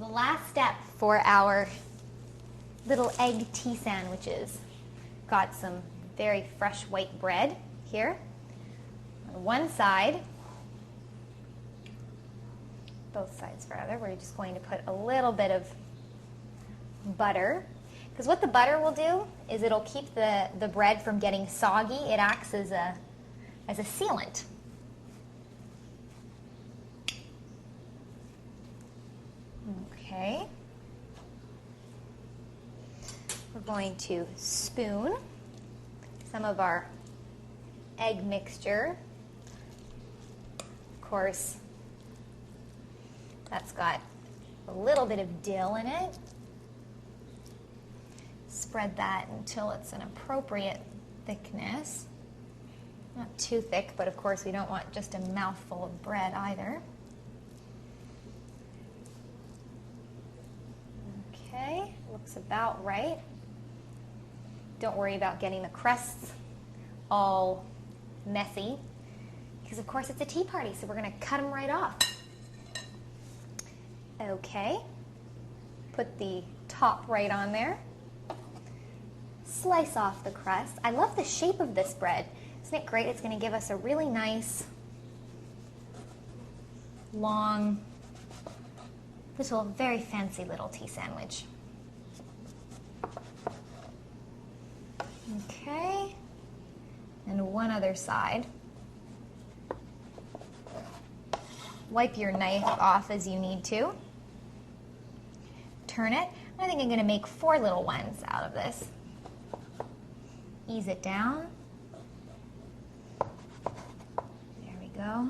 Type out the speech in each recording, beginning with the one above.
the last step for our little egg tea sandwiches. Got some very fresh white bread here. On one side, both sides rather, we're just going to put a little bit of butter. Because what the butter will do is it'll keep the bread from getting soggy. It acts as a sealant. Okay. We're going to spoon some of our egg mixture. Of course, that's got a little bit of dill in it. Spread that until it's an appropriate thickness. Not too thick, but of course we don't want just a mouthful of bread either. Okay, looks about right. Don't worry about getting the crusts all messy, because of course it's a tea party, so we're going to cut them right off. Okay, put the top right on there. Slice off the crust. I love the shape of this bread. Isn't it great? It's going to give us a really nice, long, little, very fancy little tea sandwich. Okay, and one other side. Wipe your knife off as you need to. Turn it. I think I'm going to make 4 little ones out of this. Ease it down. There we go.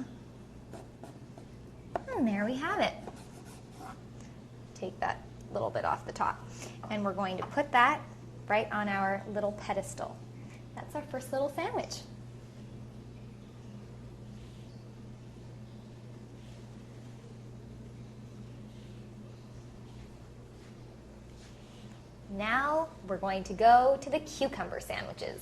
And there we have it. Take that little bit off the top. And we're going to put that right on our little pedestal. That's our first little sandwich. Now we're going to go to the cucumber sandwiches.